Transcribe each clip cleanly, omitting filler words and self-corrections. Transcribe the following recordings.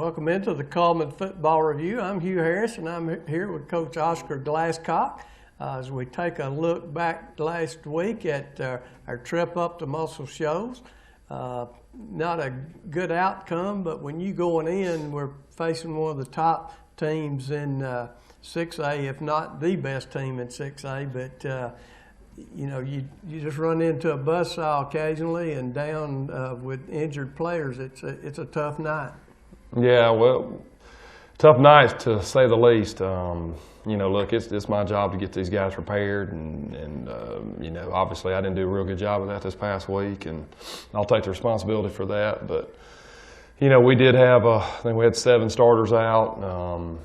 Welcome into the Cullman Football Review. I'm Hugh Harris, and I'm here with Coach Oscar Glasscock as we take a look back last week at our trip up to Muscle Shoals. Not a good outcome, but when you going in, we're facing one of the top teams in 6A, if not the best team in 6A. But you know, you just run into a buzzsaw occasionally, and down with injured players, it's a tough night. Yeah, well, tough nights to say the least. You know, look, it's my job to get these guys prepared, and you know, obviously I didn't do a real good job of that this past week, and I'll take the responsibility for that. But you know, we did have I think we had 7 starters out,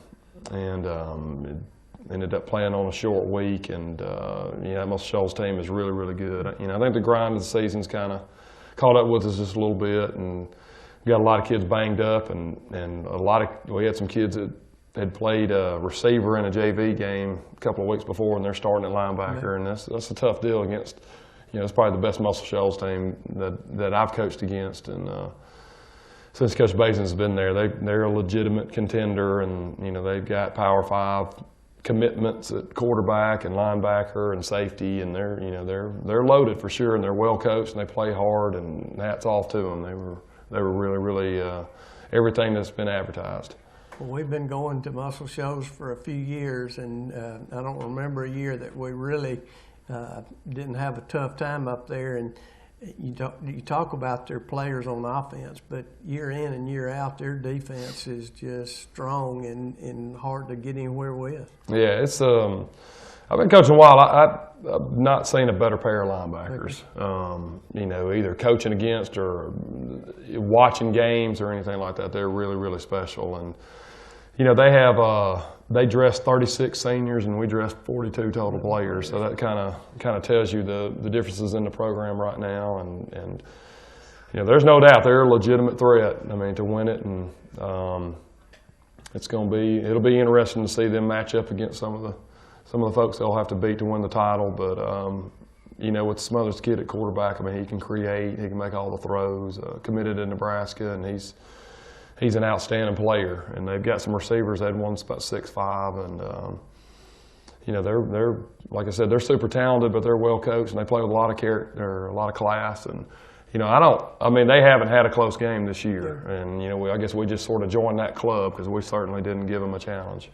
and ended up playing on a short week, and you know, Muscle Shoals team is really, really good. You know, I think the grind of the season's kind of caught up with us just a little bit, and we got a lot of kids banged up, and we had some kids that had played a receiver in a JV game a couple of weeks before, and they're starting at linebacker, and that's a tough deal against. You know, it's probably the best Muscle Shoals team that I've coached against, and since Coach Basin's been there, they're a legitimate contender, and you know, they've got Power 5 commitments at quarterback and linebacker and safety, and they're loaded for sure, and they're well coached and they play hard, and hats off to them. They were really everything that's been advertised. Well, we've been going to Muscle Shoals for a few years, and I don't remember a year that we really didn't have a tough time up there. And you talk about their players on offense, but year in and year out, their defense is just strong and hard to get anywhere with. Yeah, it's I've been coaching a while. I've not seen a better pair of linebackers. You know, either coaching against or watching games or anything like that. They're really, really special. And you know, they dressed 36 seniors, and we dressed 42 total players. So that kind of tells you the differences in the program right now. And you know, there's no doubt they're a legitimate threat. I mean, to win it, and it'll be interesting to see them match up against some of the folks they'll have to beat to win the title. But you know, with Smothers kid at quarterback, I mean, he can create, he can make all the throws. Committed to Nebraska, and he's an outstanding player. And they've got some receivers. They had one that's about 6'5", and you know, they're like I said, they're super talented, but they're well coached, and they play with a lot of character, a lot of class. And you know, I mean, they haven't had a close game this year, and you know, I guess we just sort of joined that club because we certainly didn't give them a challenge.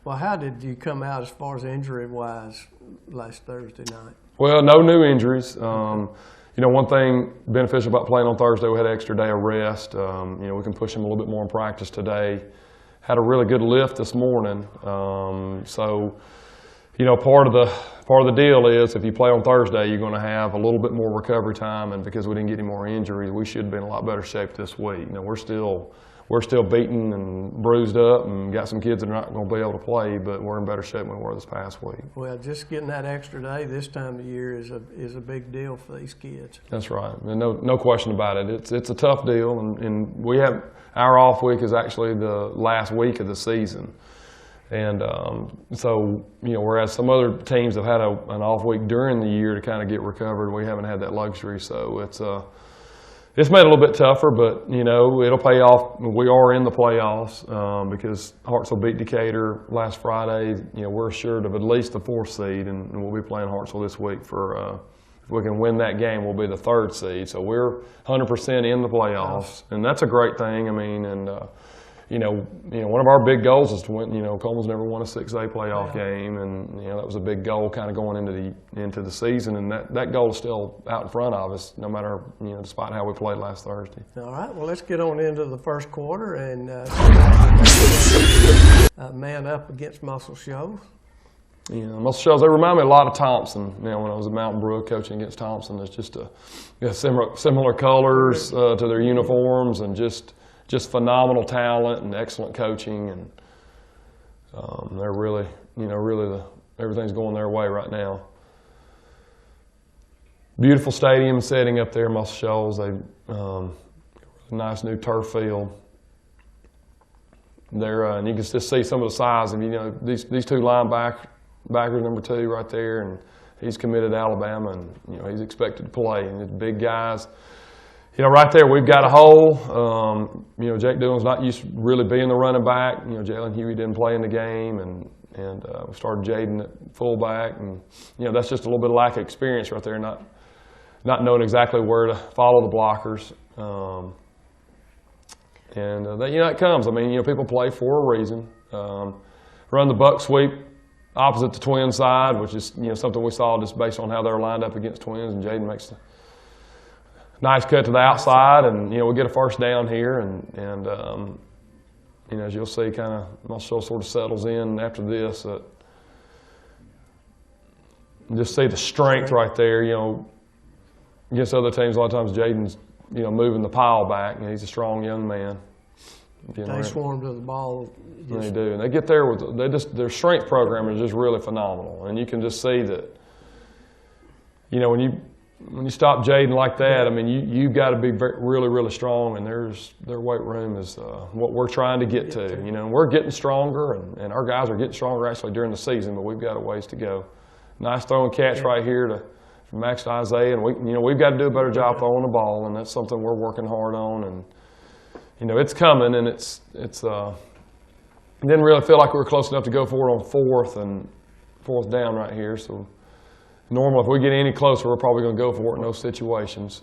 Well, how did you come out as far as injury-wise last Thursday night? Well, no new injuries. You know, one thing beneficial about playing on Thursday, we had an extra day of rest. You know, we can push them a little bit more in practice today. Had a really good lift this morning. So, you know, part of the deal is if you play on Thursday, you're going to have a little bit more recovery time, and because we didn't get any more injuries, we should be in a lot better shape this week. You know, we're still beaten and bruised up, and got some kids that are not going to be able to play, but we're in better shape than we were this past week. Well, just getting that extra day this time of year is a big deal for these kids. That's right, and no question about it. It's a tough deal, and we have our off week is actually the last week of the season, and so you know, whereas some other teams have had an off week during the year to kind of get recovered, we haven't had that luxury. So it's made it a little bit tougher, but you know, it'll pay off. We are in the playoffs because Hartsville beat Decatur last Friday. You know, we're assured of at least the 4th seed, and we'll be playing Hartsville this week for. If we can win that game, we'll be the 3rd seed. So we're 100% in the playoffs, and that's a great thing. I mean, and you know, one of our big goals is to win. You know, Cullman's never won a 6A playoff game, and you know, that was a big goal kind of going into the season, and that goal is still out in front of us, no matter, you know, despite how we played last Thursday. All right, well, let's get on into the first quarter and man up against Muscle Shoals. You know, Muscle Shoals, they remind me a lot of Thompson. You know, when I was at Mountain Brook coaching against Thompson, there's just similar colors to their uniforms, and just phenomenal talent and excellent coaching, and they're really, you know, everything's going their way right now. Beautiful stadium setting up there, Muscle Shoals. They nice new turf field. And you can just see some of the size of, you know, these 2 linebackers, number 2 right there, and he's committed to Alabama, and you know, he's expected to play. And the big guys. you know, right there we've got a hole. You know, Jake Dillon's not used to really being the running back. You know, Jalen Huey didn't play in the game, and we started Jaden at fullback, and you know, that's just a little bit of lack of experience right there, not knowing exactly where to follow the blockers. That, you know, it comes. I mean, you know, people play for a reason. Run the buck sweep opposite the twin side, which is, you know, something we saw just based on how they're lined up against twins, and Jaden makes the nice cut to the outside, and you know, we get a first down here, and you know, as you'll see, kind of Muscle sort of settles in after this. Just see the strength right there. You know, against other teams, a lot of times Jaden's, you know, moving the pile back, and he's a strong young man. You know, they swarm to the ball. They do, and they get there with their strength program is just really phenomenal, and you can just see that. You know, when you stop Jaden like that, I mean, you've got to be really, really strong, and their weight room is what we're trying to get to. You know, and we're getting stronger, and our guys are getting stronger actually during the season, but we've got a ways to go. Nice throw and catch right here from Max to Isaiah, and we've got to do a better job throwing the ball, and that's something we're working hard on, and you know, it's coming, and it's didn't really feel like we were close enough to go for it on fourth down right here, so. Normally, if we get any closer, we're probably going to go for it in those situations.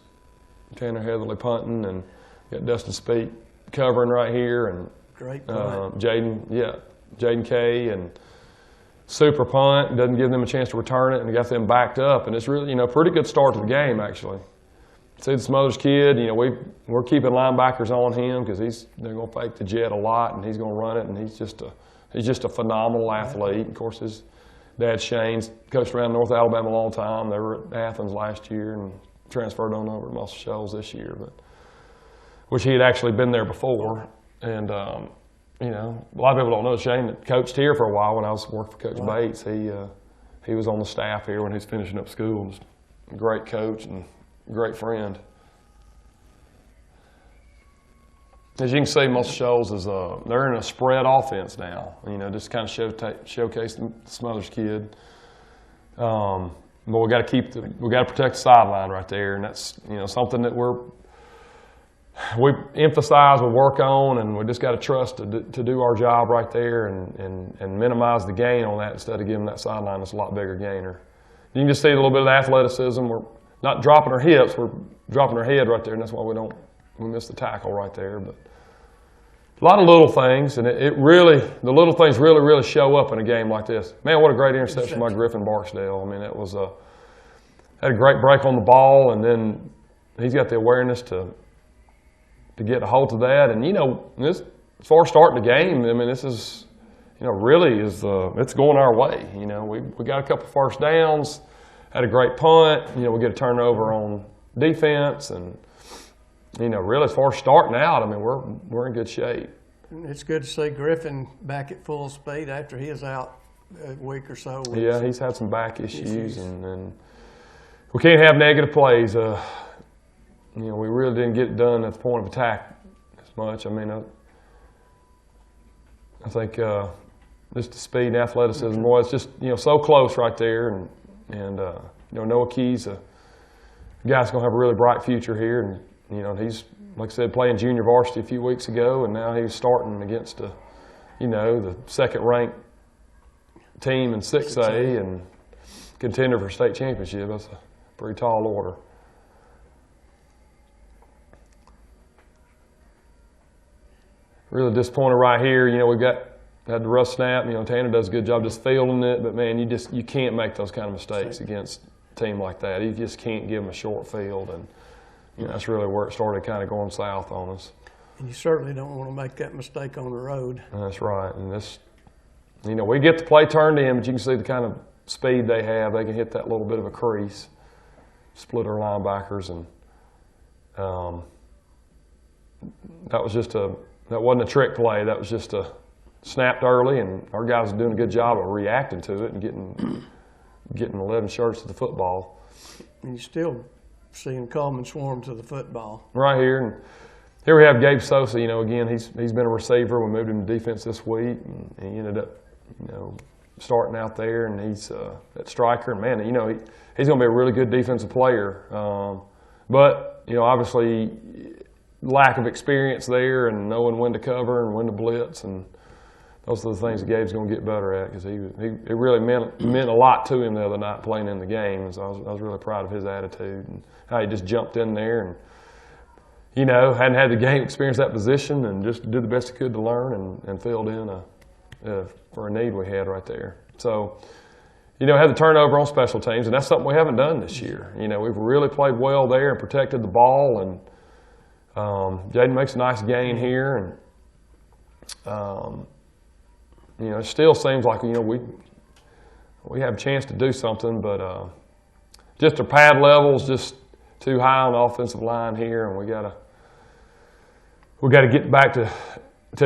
Tanner Heatherly punting, and got Dustin Speak covering right here, and great punt. Jaden Kay, and super punt. Doesn't give them a chance to return it, and got them backed up. And it's really, you know, pretty good start to the game actually. See the Smothers kid, you know, we're keeping linebackers on him because they're going to fake the jet a lot, and he's going to run it, and he's just a phenomenal athlete. Of course, his Dad Shane's coached around North Alabama a long time. They were at Athens last year and transferred on over to Muscle Shoals this year, which he had actually been there before. And you know, a lot of people don't know Shane that coached here for a while when I was working for Coach Bates. He was on the staff here when he was finishing up school. Just a great coach and great friend. As you can see, Muscle Shoals they're in a spread offense now. You know, just kind of showcase the Smothers kid. But we got to protect the sideline right there, and that's, you know, something that we emphasize, we work on, and we just got to trust to do our job right there and minimize the gain on that instead of giving that sideline that's a lot bigger gainer. You can just see a little bit of the athleticism. We're not dropping our hips, we're dropping our head right there, and that's why we missed the tackle right there. But a lot of little things, and the little things really, really show up in a game like this. Man, what a great interception by Griffin Barksdale. I mean, it was had a great break on the ball, and then he's got the awareness to get a hold of that. And, you know, as far as starting the game, I mean, this is, you know, really it's going our way. You know, we got a couple first downs, had a great punt. You know, we get a turnover on defense, and you know, really, as far as starting out, I mean, we're in good shape. It's good to see Griffin back at full speed after he was out a week or so. Yeah, he's had some back issues, and we can't have negative plays. You know, we really didn't get it done at the point of attack as much. I mean, I think just the speed and athleticism, boy, it's just, you know, so close right there, and you know, Noah Keys, a guy's going to have a really bright future here, and you know, he's, like I said, playing junior varsity a few weeks ago, and now he's starting against the second-ranked team in 6A and contender for state championship. That's a pretty tall order. Really disappointed right here. You know, had the rough snap. You know, Tanner does a good job just fielding it, but man, you can't make those kind of mistakes against a team like that. You just can't give them a short field, and you know, that's really where it started kind of going south on us. And you certainly don't want to make that mistake on the road. That's right. And this, you know, we get the play turned in, but you can see the kind of speed they have. They can hit that little bit of a crease, split our linebackers, and that wasn't a trick play. That was just snapped early, and our guys are doing a good job of reacting to it and getting 11 shirts to the football. And you still seeing Cullman swarm to the football. Right here. And here we have Gabe Sosa. You know, again, he's been a receiver. We moved him to defense this week, and he ended up, you know, starting out there, and he's at striker. And man, you know, he's going to be a really good defensive player. But, you know, obviously lack of experience there and knowing when to cover and when to blitz, and those are the things that Gabe's going to get better at, because it really meant a lot to him the other night playing in the game. And so I was really proud of his attitude and how he just jumped in there and, you know, hadn't had the game experience that position and just did the best he could to learn and filled in for a need we had right there. So, you know, had the turnover on special teams, and that's something we haven't done this year. You know, we've really played well there and protected the ball, and Jaden makes a nice gain here, and you know, it still seems like, you know, we have a chance to do something, but just our pad levels just too high on the offensive line here, and we gotta get back to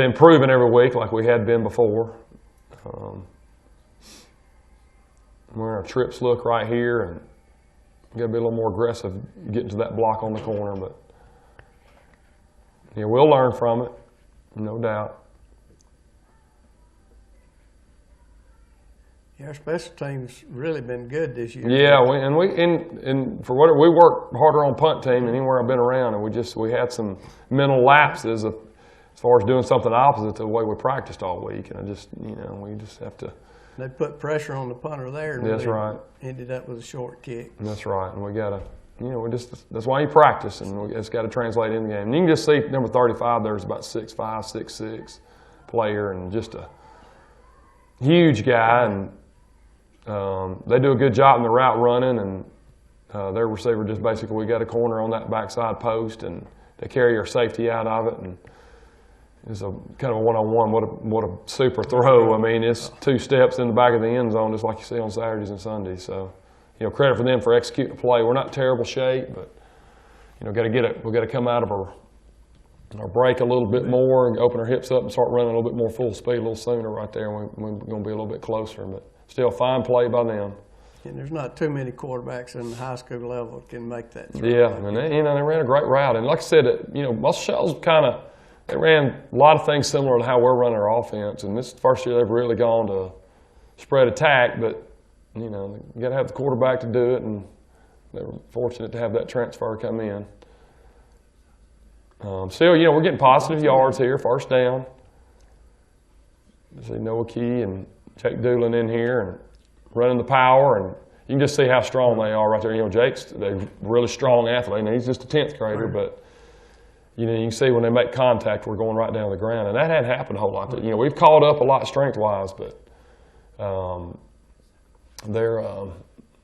improving every week like we had been before. Where our trips look right here, and we gotta be a little more aggressive getting to that block on the corner, but yeah, we'll learn from it, no doubt. Yeah, our special teams really been good this year. Yeah, and for what we worked harder on punt team than anywhere I've been around, and we had some mental lapses as far as doing something opposite to the way we practiced all week, and we just have to. They put pressure on the punter there, and that's right. Ended up with a short kick. That's right, and we gotta. You know, that's why you practice, and it's got to translate in the game. And you can just see number 35 there's about 6'5", 6'6" player, and just a huge guy. And they do a good job in the route running, and their receiver just basically, we got a corner on that backside post, and they carry our safety out of it, and it's a kind of a one-on-one. What a super throw! I mean, it's 2 steps in the back of the end zone, just like you see on Saturdays and Sundays. So. You know, credit for them for executing the play. We're not in terrible shape, but you know, we got to come out of our break a little bit more and open our hips up and start running a little bit more full speed a little sooner right there. We're going to be a little bit closer, but still fine play by them. And there's not too many quarterbacks in the high school level that can make that throw. Yeah, and they ran a great route. And like I said, you know, most Shoals they ran a lot of things similar to how we're running our offense. And this is the first year they've really gone to spread attack, but you know, you got to have the quarterback to do it, and they were fortunate to have that transfer come in. Still, you know, we're getting positive yards here, first down. You see Noah Key and Jake Doolin in here and running the power, and you can just see how strong they are right there. You know, they're a really strong athlete, and he's just a 10th grader, but you know, you can see when they make contact, we're going right down to the ground, and that hadn't happened a whole lot. You know, we've caught up a lot strength-wise, but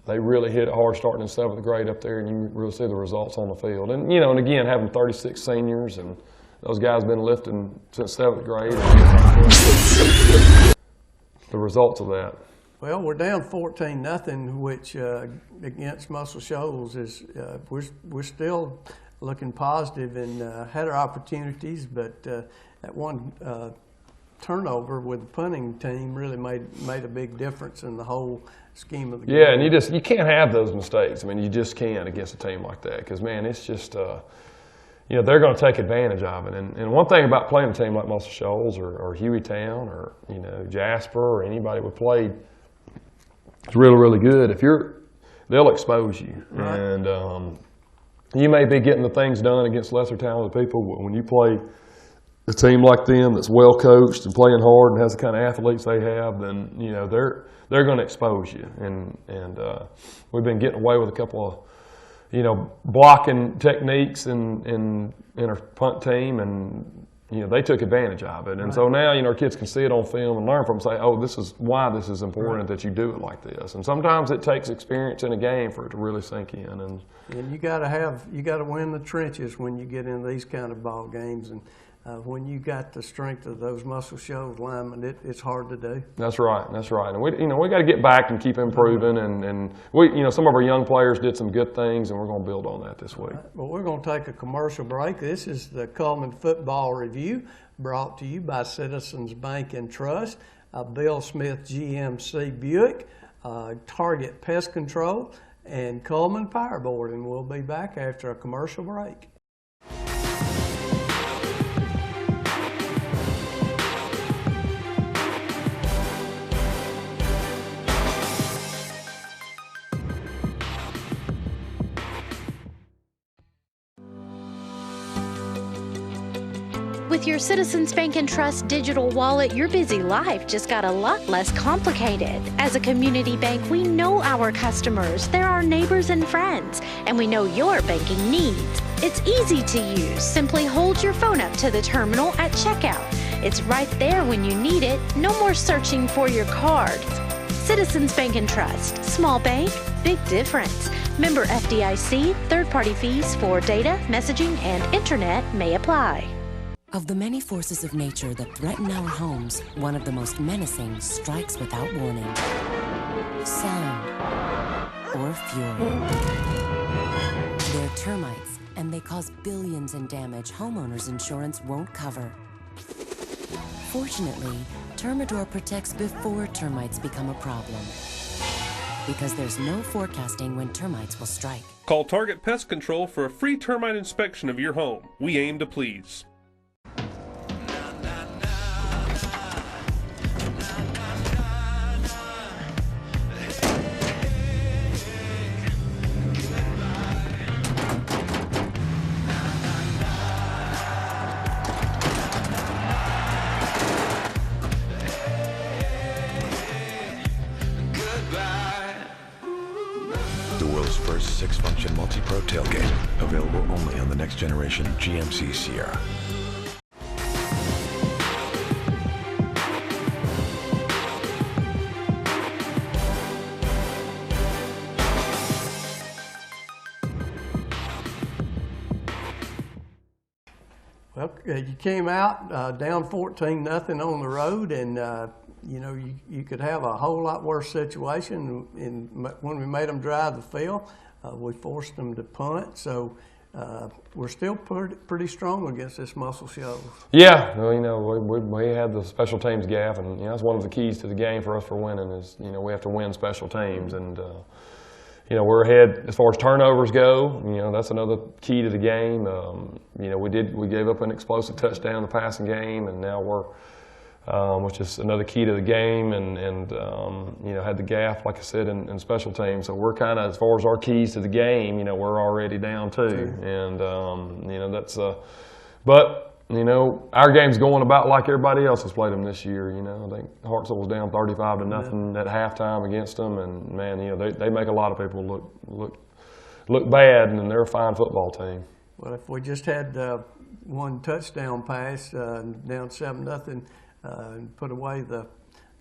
they really hit it hard starting in 7th grade up there, and you really see the results on the field. And you know, and again, having 36 seniors, and those guys been lifting since 7th grade. The results of that. Well, we're down 14-0, which against Muscle Shoals is we're still looking positive and had our opportunities, but that one turnover with the punting team really made a big difference in the whole scheme of the game. Yeah, and you can't have those mistakes. I mean, you just can't against a team like that, because man, it's just you know, they're going to take advantage of it. And one thing about playing a team like Muscle Shoals or Hueytown or you know, Jasper or anybody we played, it's really, really good. They'll expose you, right. And you may be getting the things done against lesser talented people, but when you play a team like them that's well coached and playing hard and has the kind of athletes they have, then you know they're going to expose you. And we've been getting away with a couple of you know blocking techniques in our punt team, and you know they took advantage of it. And right. So now you know our kids can see it on film and learn from it, say, oh, this is why this is important, right. That you do it like this. And sometimes it takes experience in a game for it to really sink in. And you got to win the trenches when you get into these kind of ball games. And when you got the strength of those Muscle Shoals linemen, it's hard to do. That's right. And we got to get back and keep improving. And we, you know, some of our young players did some good things, and we're going to build on that this week. Right. Well, we're going to take a commercial break. This is the Cullman Football Review, brought to you by Citizens Bank and Trust, Bill Smith GMC Buick, Target Pest Control, and Cullman Fireboard. And we'll be back after a commercial break. With your Citizens Bank and Trust digital wallet, your busy life just got a lot less complicated. As a community bank, we know our customers, they're our neighbors and friends, and we know your banking needs. It's easy to use. Simply hold your phone up to the terminal at checkout. It's right there when you need it. No more searching for your cards. Citizens Bank and Trust. Small bank, big difference. Member FDIC, third-party fees for data, messaging, and internet may apply. Of the many forces of nature that threaten our homes, one of the most menacing strikes without warning. Sound or fury. They're termites, and they cause billions in damage homeowners insurance won't cover. Fortunately, Termidor protects before termites become a problem. Because there's no forecasting when termites will strike. Call Target Pest Control for a free termite inspection of your home. We aim to please. The world's first 6-function multi-pro tailgate, available only on the next generation GMC Sierra. Well, you came out down 14-0 on the road, and you know, you could have a whole lot worse situation. When we made them drive the field, we forced them to punt. So we're still pretty strong against this Muscle Shoals. Yeah, well, you know, we had the special teams gap, and you know, that's one of the keys to the game for us for winning is, you know, we have to win special teams. And you know, we're ahead as far as turnovers go. You know, that's another key to the game. You know, we gave up an explosive touchdown in the passing game, and now we're which is another key to the game, and you know, had the gap, like I said, in special teams. So we're kind of, as far as our keys to the game, you know, we're already down too. And you know, that's but you know, our game's going about like everybody else has played them this year. You know, I think Hartsville was down 35-0 at halftime against them, and man, you know, they make a lot of people look bad, and they're a fine football team. Well, if we just had one touchdown pass down 7-0. And put away the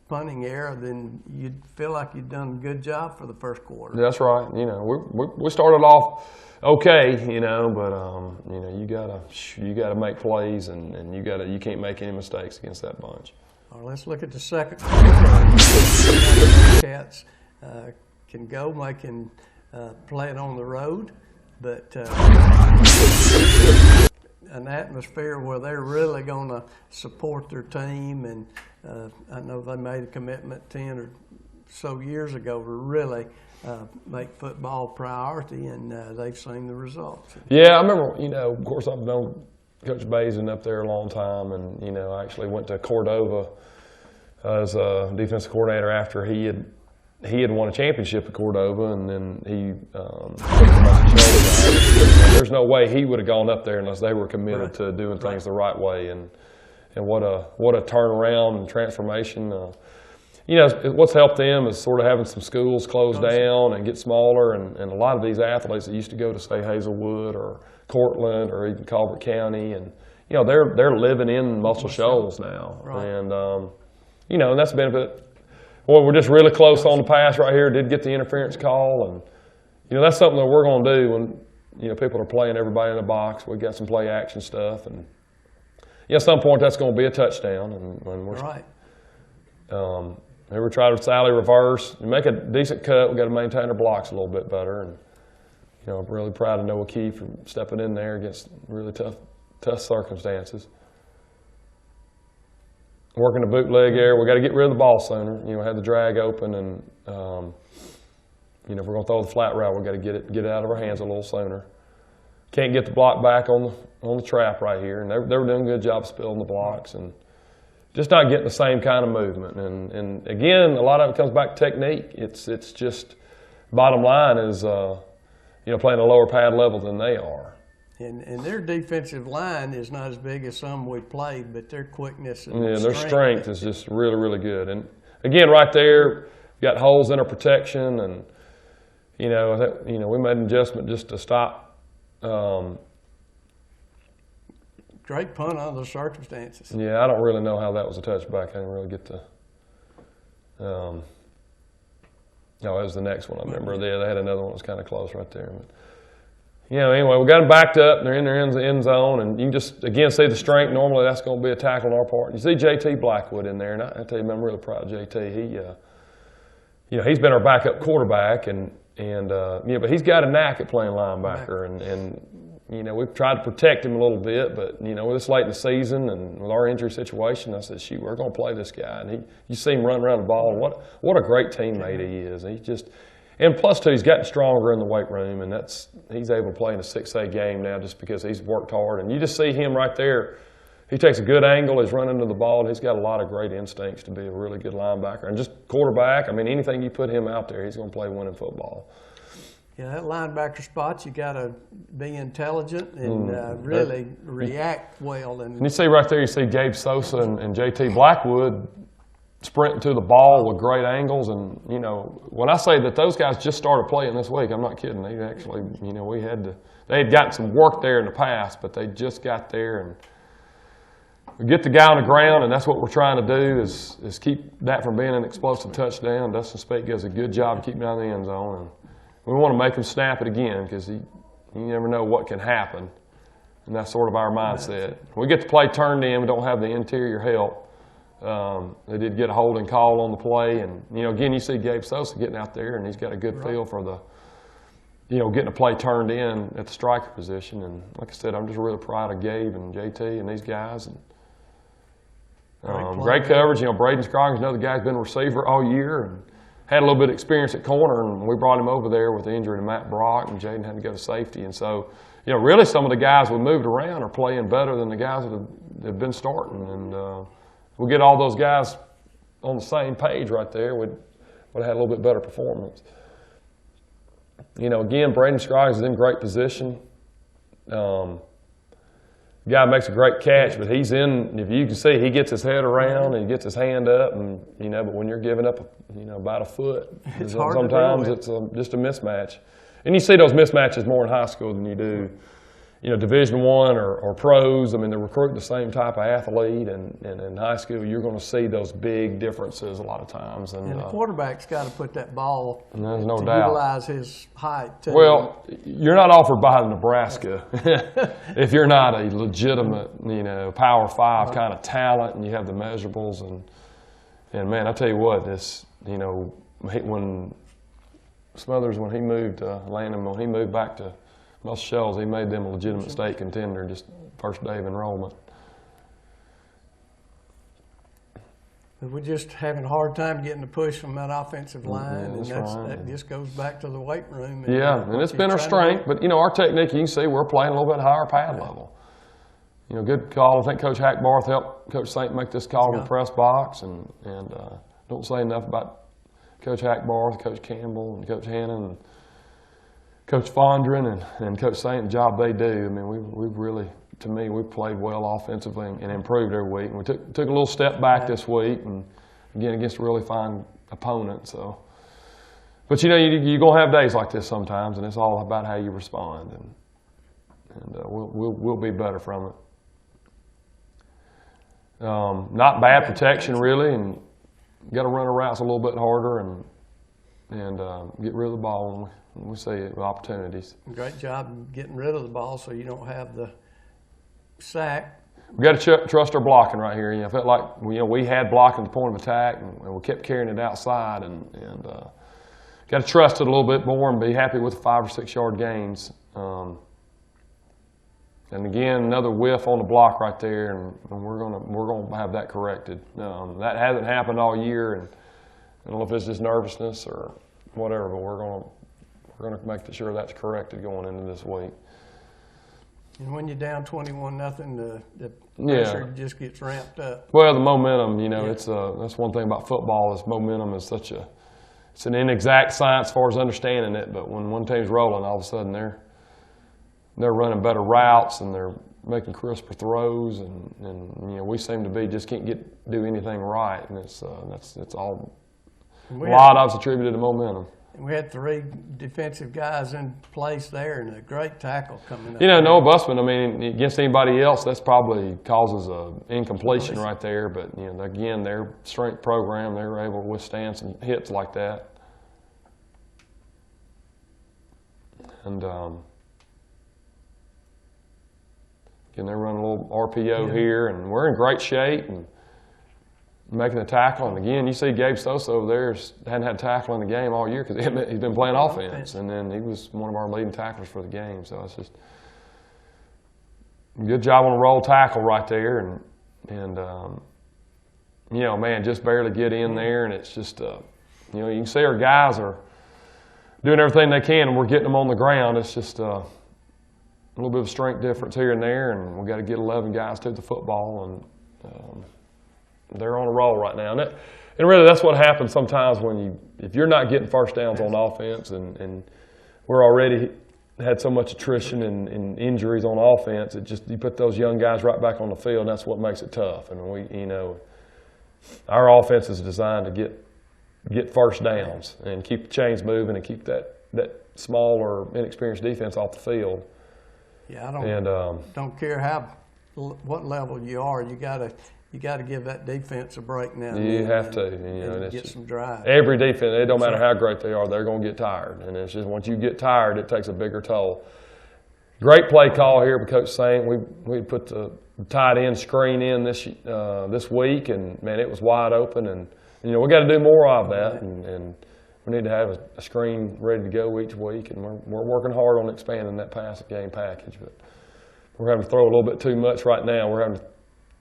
punting error, then you'd feel like you'd done a good job for the first quarter. That's right. You know, we started off okay, you know, but you know, you gotta make plays, and you can't make any mistakes against that bunch. All right, let's look at the second quarter. Cats can go, they can play it on the road, but an atmosphere where they're really going to support their team, and I know they made a commitment 10 or so years ago to really make football a priority, and they've seen the results. Yeah, I remember, you know, of course I've known Coach Bazin up there a long time, and you know, I actually went to Cordova as a defensive coordinator after he had won a championship at Cordova, and then he there's no way he would have gone up there unless they were committed to doing things the right way, and what a turnaround and transformation. You know, what's helped them is sort of having some schools close down and get smaller, and a lot of these athletes that used to go to, say, Hazelwood or Cortland or even Colbert County, and you know, they're living in Muscle Shoals now, and you know, and that's a benefit. Well, we're just really close on the pass right here. Did get the interference call, and you know, that's something that we're going to do when, you know, people are playing everybody in the box. We've got some play action stuff, and at some point that's going to be a touchdown. And we're we try to sally reverse and make a decent cut. We've got to maintain our blocks a little bit better, and you know, I'm really proud of Noah Key for stepping in there against really tough circumstances. Working the bootleg area, we got to get rid of the ball sooner. You know, have the drag open, and you know, if we're going to throw the flat route, we got to get it out of our hands a little sooner. Can't get the block back on the trap right here, and they were doing a good job spilling the blocks and just not getting the same kind of movement. And again, a lot of it comes back to technique. It's just bottom line is you know, playing a lower pad level than they are. And their defensive line is not as big as some we played, but their quickness and their strength is just really, really good. And again, right there, got holes in our protection, and we made an adjustment just to stop. Great punt under the circumstances. Yeah, I don't really know how that was a touchback. I didn't really get to. No, that was the next one. I remember they had another one that was kind of close right there. But, anyway, we got them backed up, and they're in their end zone, and you can just, again, see the strength. Normally, that's going to be a tackle on our part. You see JT Blackwood in there, and I tell you, I'm really proud of JT. He's been our backup quarterback, but he's got a knack at playing linebacker, and we've tried to protect him a little bit, but, with this late in the season and with our injury situation, I said, shoot, we're going to play this guy. And you see him run around the ball, and what a great teammate he is. And plus, too, he's gotten stronger in the weight room, and he's able to play in a 6A game now just because he's worked hard. And you just see him right there. He takes a good angle, he's running to the ball, and he's got a lot of great instincts to be a really good linebacker. And just quarterback, anything you put him out there, he's going to play winning football. Yeah, that linebacker spot, you got to be intelligent and really react well. And you see right there, you see Gabe Sosa and JT Blackwood sprinting to the ball with great angles. And, when I say that those guys just started playing this week, I'm not kidding. They actually, they had gotten some work there in the past, but they just got there. And we get the guy on the ground, and that's what we're trying to do is keep that from being an explosive touchdown. Dustin Spate does a good job of keeping it out of the end zone. And we want to make him snap it again because you never know what can happen. And that's sort of our mindset. We get the play turned in. We don't have the interior help. They did get a holding call on the play. And, again, you see Gabe Sosa getting out there, and he's got a good feel for the, getting a play turned in at the striker position. And like I said, I'm just really proud of Gabe and JT and these guys. And great coverage. Braden Scroggins, another guy's been a receiver all year and had a little bit of experience at corner, and we brought him over there with the injury to Matt Brock, and Jaden had to go to safety. And so, really some of the guys we moved around are playing better than the guys that have been starting. And we'll get all those guys on the same page right there, we'd have had a little bit better performance. Again, Braden Scroggins is in great position. The guy makes a great catch, but he's in, if you can see, he gets his head around and he gets his hand up, and but when you're giving up about a foot, sometimes it's just a mismatch. And you see those mismatches more in high school than you do Division I or pros. They're recruiting the same type of athlete, and in high school you're going to see those big differences a lot of times. And the quarterback's got to put that ball there's no to doubt. utilize his height too. Well, you're not offered by Nebraska if you're not a legitimate, Power 5 kind of talent and you have the measurables. And man, I tell you what, this, when Smothers, when he moved to Lanham, when he moved back to Shoals, he made them a legitimate state contender just first day of enrollment. We're just having a hard time getting the push from that offensive line, and that just goes back to the weight room. And it's been our strength, but our technique, you can see we're playing a little bit higher pad level. Good call. I think Coach Hackbarth helped Coach Saint make this call in the press box, and don't say enough about Coach Hackbarth, Coach Campbell, and Coach Hannon, and Coach Fondren and Coach Saint, the job they do. We've really, to me, we've played well offensively and improved every week. And we took a little step back this week, and again against a really fine opponent. So, but you're gonna have days like this sometimes, and it's all about how you respond, and we'll be better from it. Not bad protection really, and got to run our routes a little bit harder and get rid of the ball when we see it with opportunities. Great job getting rid of the ball so you don't have the sack. We got to trust our blocking right here. I felt like we had blocking at the point of attack, and we kept carrying it outside, and got to trust it a little bit more and be happy with the 5 or 6 yard gains. And again, another whiff on the block right there, and we're gonna have that corrected. That hasn't happened all year, and I don't know if it's just nervousness or whatever, but we're gonna make sure that's corrected going into this week. And when you're down 21-0, the pressure just gets ramped up. Well, the momentum, it's that's one thing about football is momentum is it's an inexact science as far as understanding it. But when one team's rolling, all of a sudden they're running better routes and they're making crisper throws, and you know, we seem to be just can't do anything right, and it's all a lot of it's attributed to momentum. We had 3 defensive guys in place there, and a great tackle coming up. You know, Noah Busman, I mean, against anybody else, that's probably causes a incompletion right there. But you know, again, their strength program, they were able to withstand some hits like that. And again, they're running a little RPO here, and we're in great shape and making the tackle. And again, you see Gabe Sosa over there hadn't had a tackle in the game all year because he's been playing offense, and then he was one of our leading tacklers for the game. So it's just a good job on a roll tackle right there, and you know, man, just barely get in there, and it's just you know, you can see our guys are doing everything they can, and we're getting them on the ground. It's just a little bit of strength difference here and there, and we've got to get 11 guys to the football, and they're on a roll right now. And really that's what happens sometimes if you're not getting first downs on offense, and we're already had so much attrition and injuries on offense, you put those young guys right back on the field, and that's what makes it tough. And you know, our offense is designed to get first downs and keep the chains moving and keep that small or inexperienced defense off the field. Yeah, I don't care what level you are, you got to give that defense a break now. You have to, you know, and get some drive. Every defense, it don't matter how great they are, they're going to get tired, and it's just once you get tired, it takes a bigger toll. Great play call here by Coach Saint. We put the tight end screen in this week, and man, it was wide open, and you know, we got to do more of that, and we need to have a screen ready to go each week, and we're working hard on expanding that pass game package. But we're having to throw a little bit too much right now. We're having to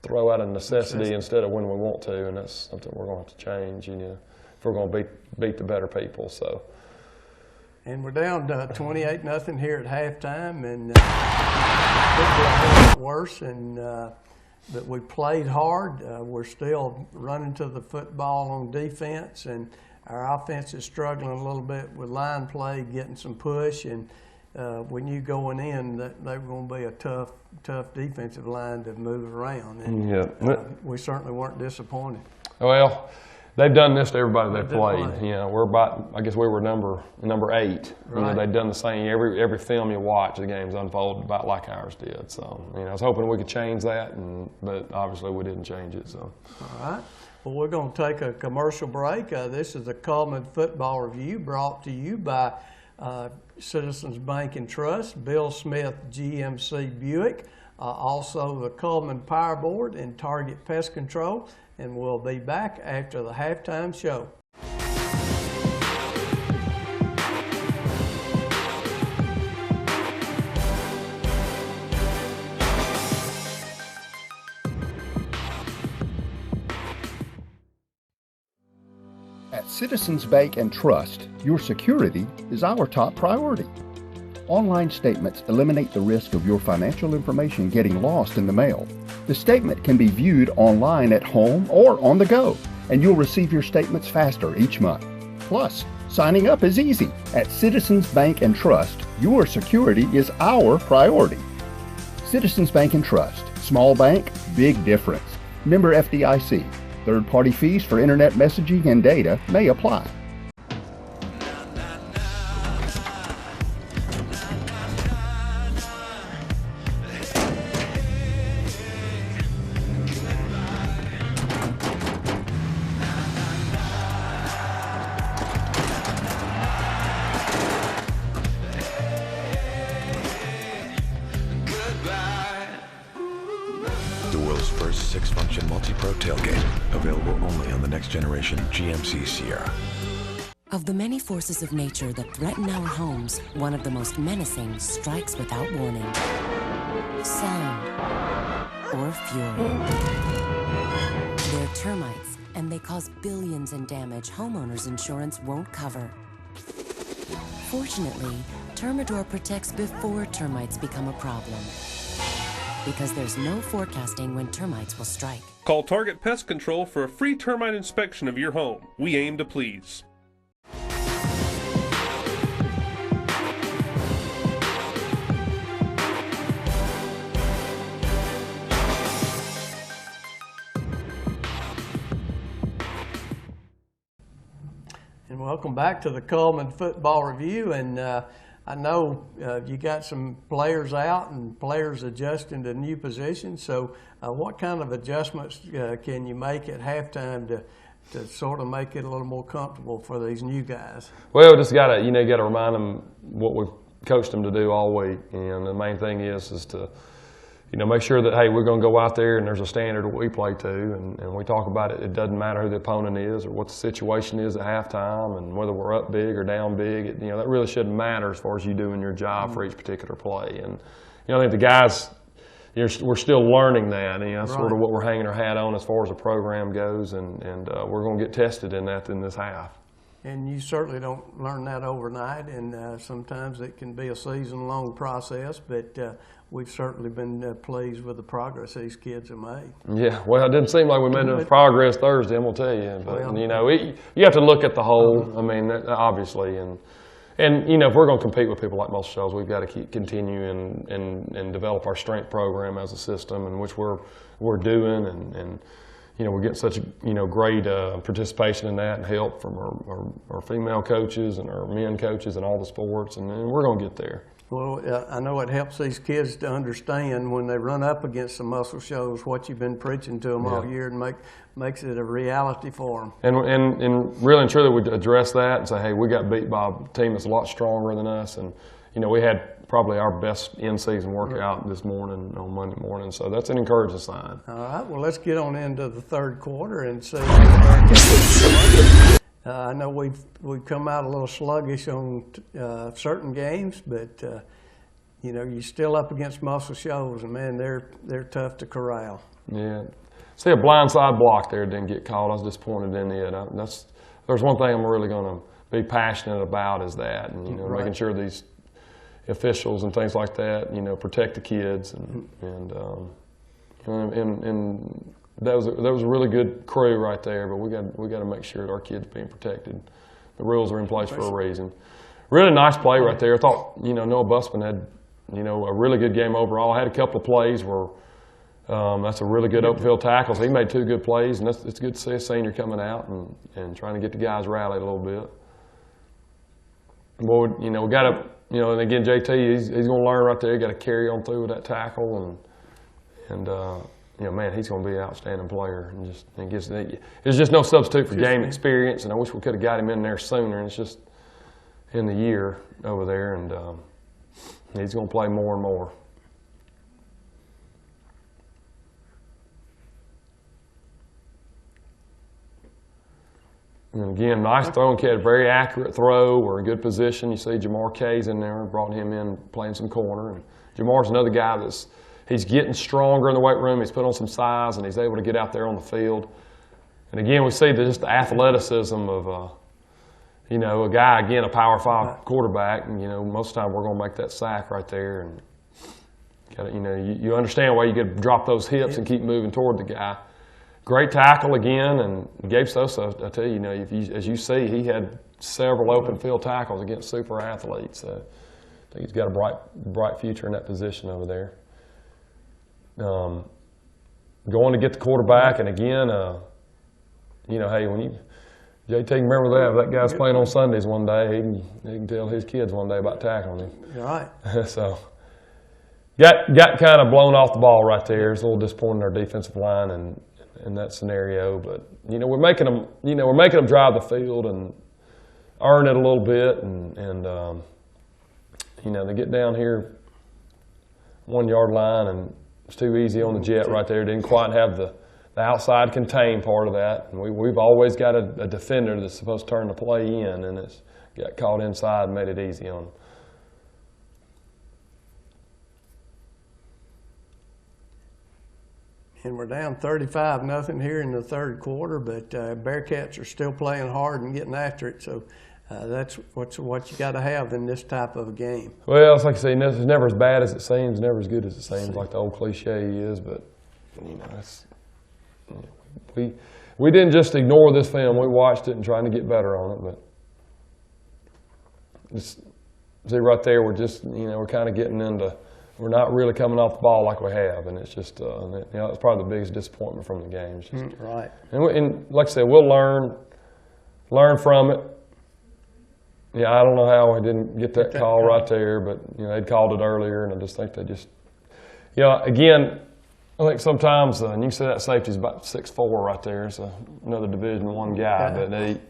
throw out of necessity instead of when we want to, and that's something we're going to have to change, you know, if we're going to beat the better people. So. And we're down 28-0 here at halftime, and it could be a lot worse. But we played hard. We're still running to the football on defense, and our offense is struggling a little bit with line play, getting some push. And we knew going in that they were going to be a tough defensive line to move around. And we certainly weren't disappointed. Well, they've done this to everybody they've played. You know, I guess we were number 8. Right. You know, they've done the same. Every film you watch, the game's unfolded about like ours did. So, you know, I was hoping we could change that, but obviously we didn't change it. So. All right. Well, we're going to take a commercial break. This is the Cullman Football Review brought to you by Citizens Bank and Trust, Bill Smith GMC Buick, also the Cullman Power Board and Target Pest Control. And we'll be back after the halftime show. At Citizens Bank and Trust, your security is our top priority. Online statements eliminate the risk of your financial information getting lost in the mail. The statement can be viewed online at home or on the go, and you'll receive your statements faster each month. Plus, signing up is easy. At Citizens Bank and Trust, your security is our priority. Citizens Bank and Trust. Small bank, big difference. Member FDIC. Third-party fees for internet messaging and data may apply. The world's first 6-function multi-pro tailgate, available only on the next generation GMC Sierra. Of the many forces of nature that threaten our homes, one of the most menacing strikes without warning. Sound or fury. They're termites, and they cause billions in damage homeowners insurance won't cover. Fortunately, Termador protects before termites become a problem. Because there's no forecasting when termites will strike. Call Target Pest Control for a free termite inspection of your home. We aim to please. And welcome back to the Cullman Football Review. And I know you got some players out and players adjusting to new positions. So what kind of adjustments can you make at halftime to sort of make it a little more comfortable for these new guys? Well, just got to remind them what we've coached them to do all week. And the main thing is to make sure that, hey, we're going to go out there and there's a standard that we play to, and we talk about it. It doesn't matter who the opponent is or what the situation is at halftime and whether we're up big or down big. That really shouldn't matter as far as you doing your job for each particular play. And I think the guys, we're still learning that. That's sort of what we're hanging our hat on as far as the program goes, and we're going to get tested in that in this half. And you certainly don't learn that overnight, and sometimes it can be a season-long process, but we've certainly been pleased with the progress these kids have made. Yeah, well, it didn't seem like we made enough progress Thursday, I'm going to tell you. But, you have to look at the whole, obviously. And if we're going to compete with people like Muscle Shoals, we've got to continue and develop our strength program as a system, in which we're doing, and we're getting such great participation in that and help from our female coaches and our men coaches in all the sports, and we're going to get there. Well, I know it helps these kids to understand when they run up against the Muscle Shoals what you've been preaching to them all year, and makes it a reality for them. And really and truly, we address that and say, hey, we got beat by a team that's a lot stronger than us, and we had probably our best in-season workout this morning on Monday morning, so that's an encouraging sign. All right, well, let's get on into the third quarter and see. I know we've come out a little sluggish on certain games, but you're still up against Muscle Shoals, and man, they're tough to corral. Yeah, see a blindside block there didn't get called. I was disappointed in it. There's one thing I'm really going to be passionate about is that, and making sure these officials and things like that, protect the kids, and that was a really good crew right there. But we got to make sure that our kids being protected. The rules are in place for a reason. Really nice play right there. I thought Noah Busman had a really good game overall. Had a couple of plays where that's a really good open field tackle. So he made 2 good plays, and it's good to see a senior coming out and trying to get the guys rallied a little bit. Boy, we got to. And again, JT, he's going to learn right there. Got to carry on through with that tackle, and man, he's going to be an outstanding player. And there's just no substitute for game experience, and I wish we could have got him in there sooner. And it's just in the year over there, and he's going to play more and more. And again, nice throwing kid, very accurate throw. We're in good position. You see Jamar Kay's in there, brought him in playing some corner. And Jamar's another guy he's getting stronger in the weight room. He's put on some size, and he's able to get out there on the field. And again, we see just the athleticism of a guy, again, a Power 5 quarterback. And most of the time we're going to make that sack right there. And you understand why you could drop those hips and keep moving toward the guy. Great tackle again, and Gabe Sosa, I tell you, as you see, he had several open field tackles against super athletes. I think he's got a bright future in that position over there. Going to get the quarterback, and again, hey, when JT, remember that guy's playing on Sundays one day, he can tell his kids one day about tackling him. Right. So got kind of blown off the ball right there. It's a little disappointing in our defensive line in that scenario, but we're making them drive the field and earn it a little bit, and they get down here 1 yard line, and it's too easy on the jet right there. Didn't quite have the outside contain part of that, and we've always got a defender that's supposed to turn the play in, and it's got caught inside and made it easy on them. And we're down 35-0 here in the third quarter, but Bearcats are still playing hard and getting after it. So that's what you got to have in this type of a game. Well, it's like I say, it's never as bad as it seems, never as good as it seems, like the old cliche is. But we didn't just ignore this film; we watched it and trying to get better on it. But see right there, we're just we're kind of getting into. We're not really coming off the ball like we have, and it's just it's probably the biggest disappointment from the game. It's just, right. And like I said, we'll learn from it. Yeah, I don't know how I didn't get that call right there, but they'd called it earlier, and I just think they just, again, I think sometimes, and you can see that safety's about 6'4" right there. It's another Division I guy, but they,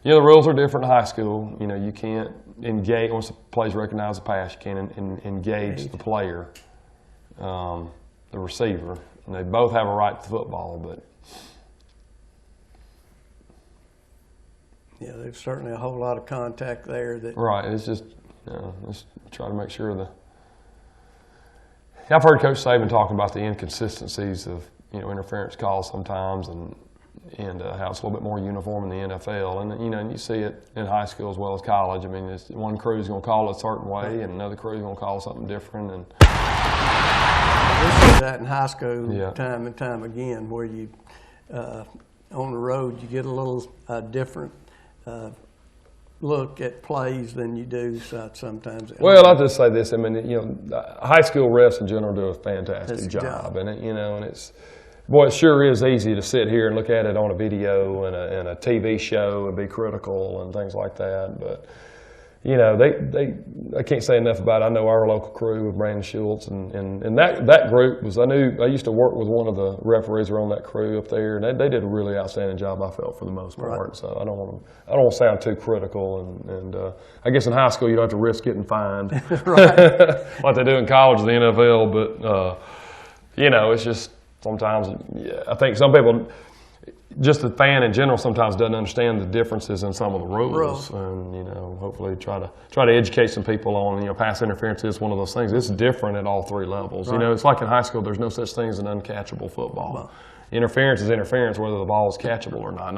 the rules are different in high school. You can't engage, once the play's recognized the pass, you can't engage the player, the receiver. And they both have a right to football, but. Yeah, there's certainly a whole lot of contact there. Right, it's just, just try to make sure I've heard Coach Saban talking about the inconsistencies of, interference calls sometimes and how it's a little bit more uniform in the NFL. And, and you see it in high school as well as college. I mean, one crew's going to call it a certain way and another crew's going to call something different. And we see that in high school time and time again, where you, on the road, you get a little different look at plays than you do sometimes. Well, I'll just say this. I mean, high school refs in general do a fantastic job. And, and it's, boy, it sure is easy to sit here and look at it on a video and a TV show and be critical and things like that. But, I can't say enough about it. I know our local crew with Brandon Schultz and that group was, I used to work with one of the referees who were on that crew up there, and they did a really outstanding job, I felt, for the most part. Right. So I don't want to sound too critical, and I guess in high school you don't have to risk getting fined like they do in college and the NFL, but it's just sometimes, I think some people, just the fan in general, sometimes doesn't understand the differences in some of the rules, and hopefully try to educate some people on pass interference is one of those things. It's different at all three levels. Right. It's like in high school. There's no such thing as an uncatchable football. Well, interference is interference, whether the ball is catchable or not.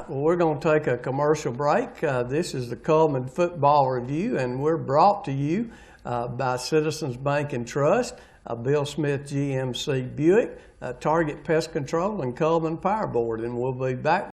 Well, we're going to take a commercial break. This is the Cullman Football Review, and we're brought to you by Citizens Bank and Trust, Bill Smith GMC Buick, Target Pest Control, and Cullman Power Board, and we'll be back.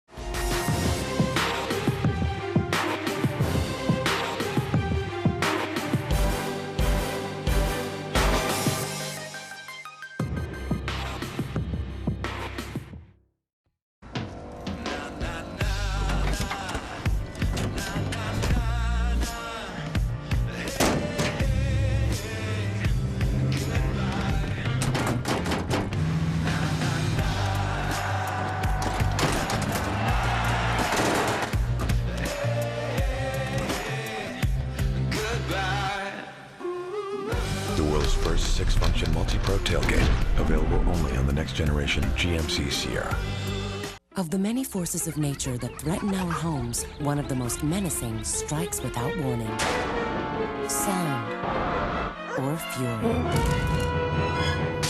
First 6-function multi-pro tailgate, available only on the next generation GMC Sierra. Of the many forces of nature that threaten our homes, one of the most menacing strikes without warning. Sound or fury.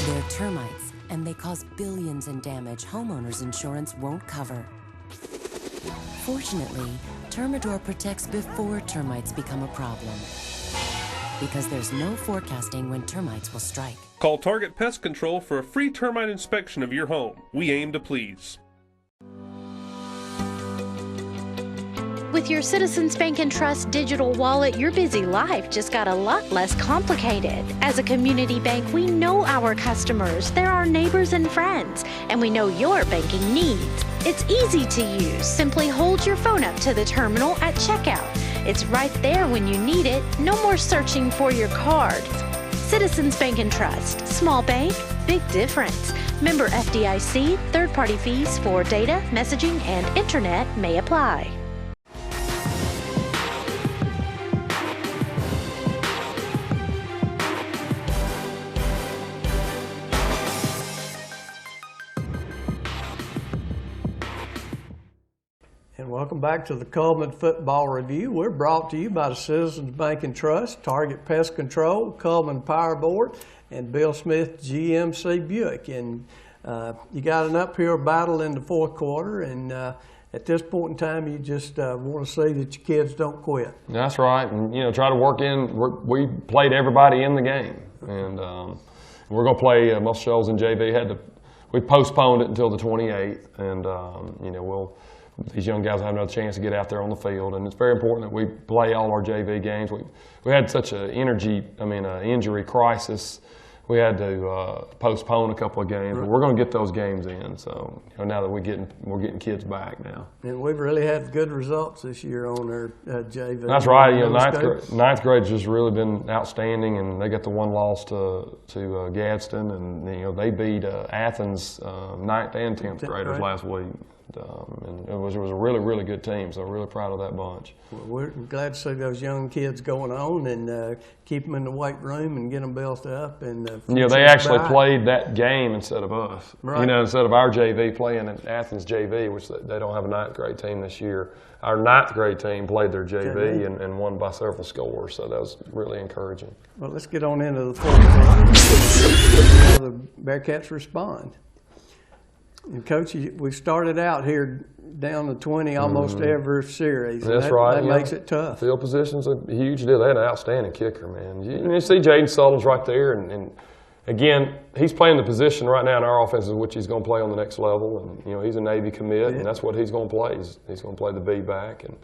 They're termites, and they cause billions in damage homeowners insurance won't cover. Fortunately, Termador protects before termites become a problem, because there's no forecasting when termites will strike. Call Target Pest Control for a free termite inspection of your home. We aim to please. With your Citizens Bank and Trust digital wallet, your busy life just got a lot less complicated. As a community bank, we know our customers. They're our neighbors and friends, and we know your banking needs. It's easy to use. Simply hold your phone up to the terminal at checkout. It's right there when you need it. No more searching for your cards. Citizens Bank and Trust. Small bank, big difference. Member FDIC. Third-party fees for data, messaging, and internet may apply. And welcome back to the Cullman Football Review. We're brought to you by the Citizens Bank and Trust, Target Pest Control, Cullman Power Board, and Bill Smith GMC Buick. And you got an uphill battle in the fourth quarter, and at this point in time, you just want to see that your kids don't quit. That's right, and try to work in. We played everybody in the game, and we're going to play Muscle Shoals and JV. We postponed it until the 28th, and these young guys have another chance to get out there on the field, and it's very important that we play all our JV games. We had such an injury crisis we had to postpone a couple of games, but we're going to get those games in. So now that we're getting kids back now. And we've really had good results this year on our JV. That's right. Ninth grade's just really been outstanding, and they got the one loss to Gadsden, and they beat Athens 9th and 10th graders last week. And it was a really, really good team, so I'm really proud of that bunch. Well, we're glad to see those young kids going on and keep them in the weight room and get them built up. And they actually played that game instead of us. Right. Instead of our JV playing at Athens JV, which they don't have a 9th grade team this year. Our 9th grade team played their JV and won by several scores, so that was really encouraging. Well, let's get on into the 4th quarter. The Bearcats respond. And Coach, we started out here down to 20 almost every series. That's right. That makes it tough. Field position's a huge deal. They had an outstanding kicker, man. You see Jaden Sullivan's right there, and again, he's playing the position right now in our offense, which he's going to play on the next level. And he's a Navy commit, and that's what he's going to play. He's going to play the B back and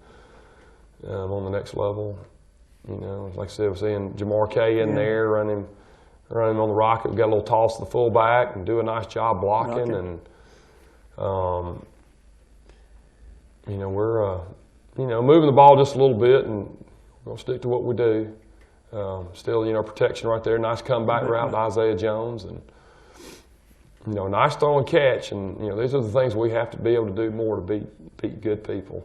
on the next level. Like I said, we're seeing Jamar Kay in there running on the rocket. We got a little toss to the fullback and do a nice job blocking and. We're moving the ball just a little bit, and we're going to stick to what we do. Still, protection right there. Nice comeback route to Isaiah Jones, and nice throw and catch. And these are the things we have to be able to do more to beat good people.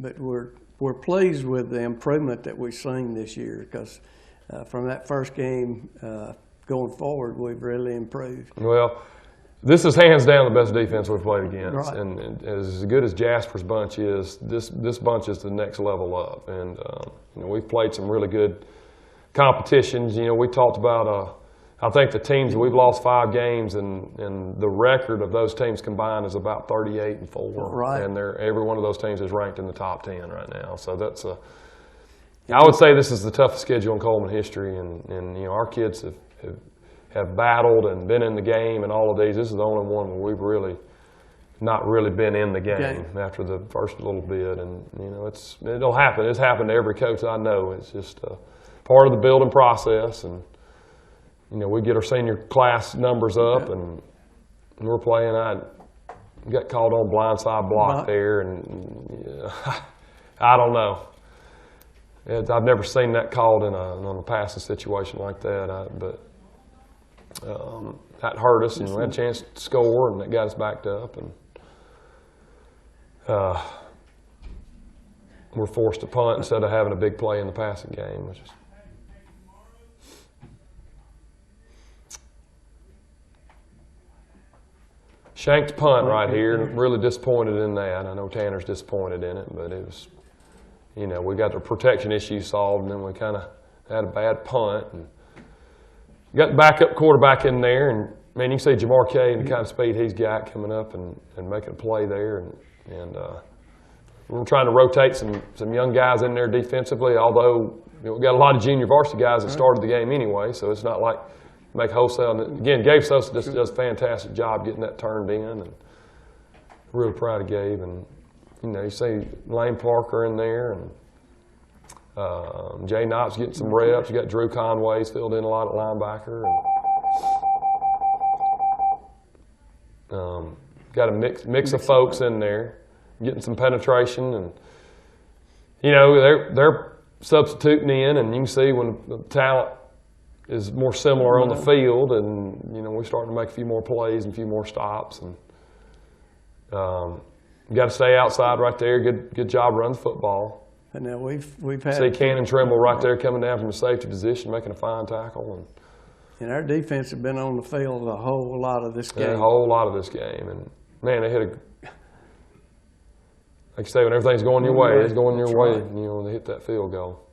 But we're pleased with the improvement that we've seen this year, because from that first game going forward, we've really improved. Well. This is hands down the best defense we've played against, right. and as good as Jasper's bunch is, this bunch is the next level up. And we've played some really good competitions. We talked about I think the teams we've lost 5 games, and the record of those teams combined is about 38-4. Right. And every one of those teams is ranked in the top 10 right now. So that's I would say this is the toughest schedule in Cullman history, and our kids have battled and been in the game, and all of these. This is the only one where we've really not really been in the game after the first little bit. And it'll happen. It's happened to every coach I know. It's just part of the building process. And we get our senior class numbers up, and we're playing. I got called on blindside block there, and I don't know. I've never seen that called on a passing situation like that. But that hurt us, and we had a chance to score, and that got us backed up, and we're forced to punt instead of having a big play in the passing game, which is shanked punt right here. Really disappointed in that. I know Tanner's disappointed in it, but it was, we got the protection issue solved, and then we kind of had a bad punt. And got the backup quarterback in there, and man, you can see Jamar Kay and the kind of speed he's got coming up and making a play there, and we're trying to rotate some young guys in there defensively. Although we've got a lot of junior varsity guys that started the game anyway, so it's not like make wholesale. And again, Gabe Sosa just does a fantastic job getting that turned in, and really proud of Gabe. And you see Lane Parker in there, and Jay Knott's getting some reps. You got Drew Conway's filled in a lot at linebacker, and got a mix of folks in there, getting some penetration, and they're substituting in, and you can see when the talent is more similar on the field, and we're starting to make a few more plays and a few more stops, and you got to stay outside right there. Good job running the football. And now we've had see Cannon Trimble right there coming down from the safety position, making a fine tackle, and our defense has been on the field a whole lot of this game. A whole lot of this game, and man, they hit like you say, when everything's going your way, it's going your way. Right. They hit that field goal.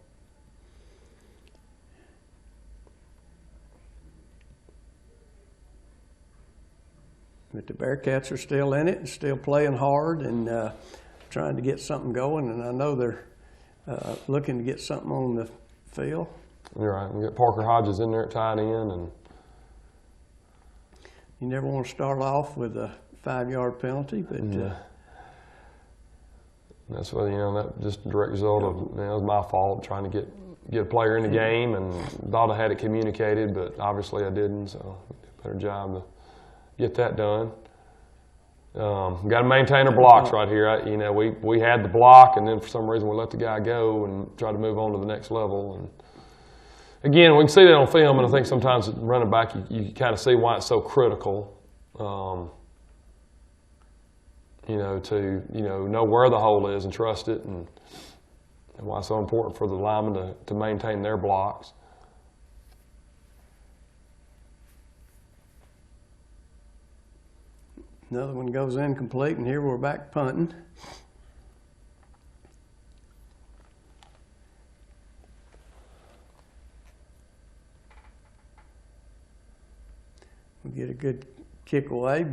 But the Bearcats are still in it and still playing hard and trying to get something going, and I know they're looking to get something on the field. You're right. We got Parker Hodges in there at tight end, and you never want to start off with a 5-yard penalty, but that's what that just a direct result of it was my fault trying to get get a player in the game, and thought I had it communicated, but obviously I didn't, so better job to get that done. Got to maintain our blocks right here. You know, we had the block, and then for some reason we let the guy go and tried to move on to the next level. And again, we can see that on film, and I think sometimes running back, you kind of see why it's so critical. You know, to know where the hole is and trust it, and why it's so important for the linemen to maintain their blocks. Another one goes incomplete, and here we're back punting. We get a good kick away.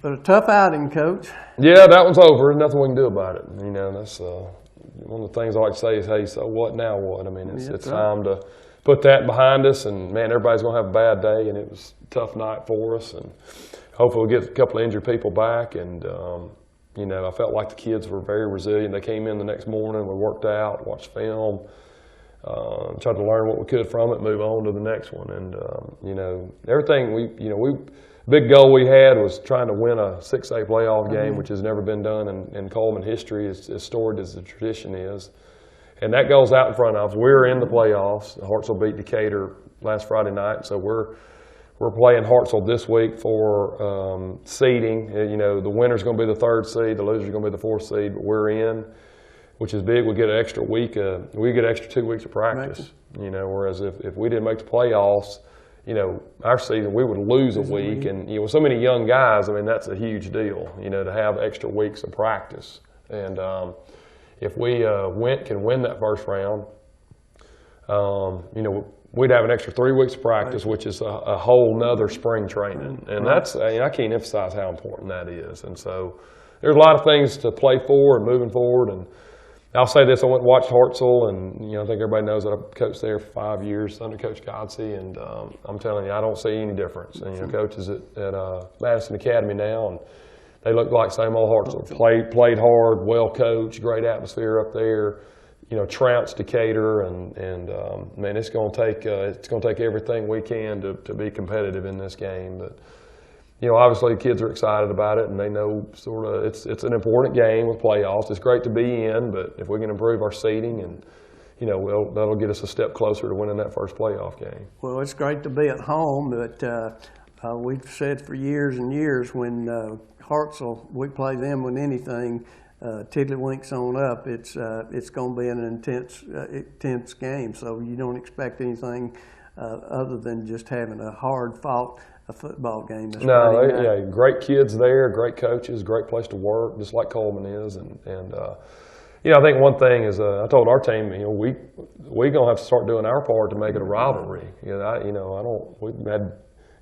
But a tough outing, Coach. Yeah, that one's over. Nothing we can do about it. You know, that's one of the things I like to say is, hey, so what now what? I mean, it's time to put that behind us, and man, everybody's going to have a bad day, and it was a tough night for us, and hopefully we'll get a couple of injured people back. And you know, I felt like the kids were very resilient. They came in the next morning, we worked out, watched film, tried to learn what we could from it, move on to the next one. And you know, everything big goal we had was trying to win a 6A playoff game, which has never been done in Cullman history, as storied as the tradition is. And that goes out in front of us. We're in the playoffs. Hartsville beat Decatur last Friday night, so we're playing Hartsville this week for seeding. You know, the winner's going to be the 3rd seed, the loser's going to be the 4th seed, but we're in, which is big. We get an extra week. We get an extra 2 weeks of practice. You know, whereas if we didn't make the playoffs, you know, our season, we would lose a week. And, you know, with so many young guys, I mean, that's a huge deal, you know, to have extra weeks of practice. And if we can win that first round, you know, we'd have an extra 3 weeks of practice, which is a whole nother spring training. And that's, I can't emphasize how important that is. And so there's a lot of things to play for and moving forward. And I'll say this, I went and watched Hartsville, and you know, I think everybody knows that I've coached there for 5 years under Coach Godsey, and I'm telling you, I don't see any difference. And you know, Coach is at Madison Academy now, and they look like same old Hartsville. Played hard, well coached, great atmosphere up there. You know, trounced Decatur, and man, it's going to take everything we can to be competitive in this game. But you know, obviously the kids are excited about it, and they know sort of it's an important game with playoffs. It's great to be in, but if we can improve our seeding, and you know, that'll get us a step closer to winning that first playoff game. Well, it's great to be at home, but we've said for years and years when Hartsville, we play them with anything, Tiddlywinks on up, it's going to be an intense game. So you don't expect anything other than just having a hard-fought football game. Yeah, great kids there, great coaches, great place to work, just like Cullman is. And you know, I think one thing is, I told our team, you know, we're gonna have to start doing our part to make it a rivalry.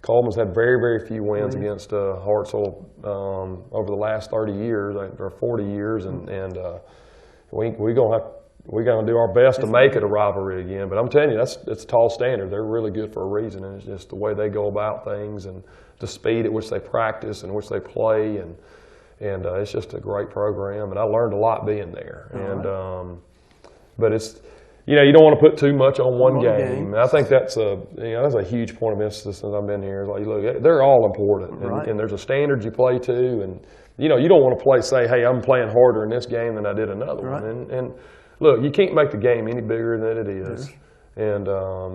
Cullman's had very, very few wins against Hartsville over the last 30 years or 40 years, and we're gonna do our best to make it a rivalry again. But I'm telling you, it's a tall standard. They're really good for a reason, and it's just the way they go about things and the speed at which they practice and which they play, and it's just a great program. And I learned a lot being there. But it's, you know, you don't want to put too much on one game. I think that's a huge point of emphasis since I've been here. Like, look, they're all important, and there's a standard you play to, and you know, you don't want to say, hey, I'm playing harder in this game than I did another one. And look, you can't make the game any bigger than it is. And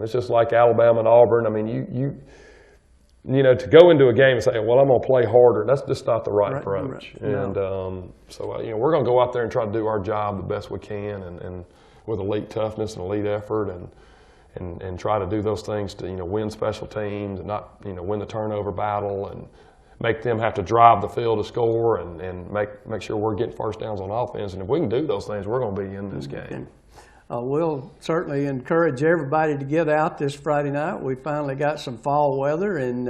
it's just like Alabama and Auburn. I mean, you know, to go into a game and say, well, I'm going to play harder, that's just not the right approach. And so, you know, we're going to go out there and try to do our job the best we can, and with elite toughness and elite effort, and try to do those things to, you know, win special teams, and not, you know, win the turnover battle, and make them have to drive the field to score, and make sure we're getting first downs on offense. And if we can do those things, we're going to be in this game. We'll certainly encourage everybody to get out this Friday night. We finally got some fall weather, and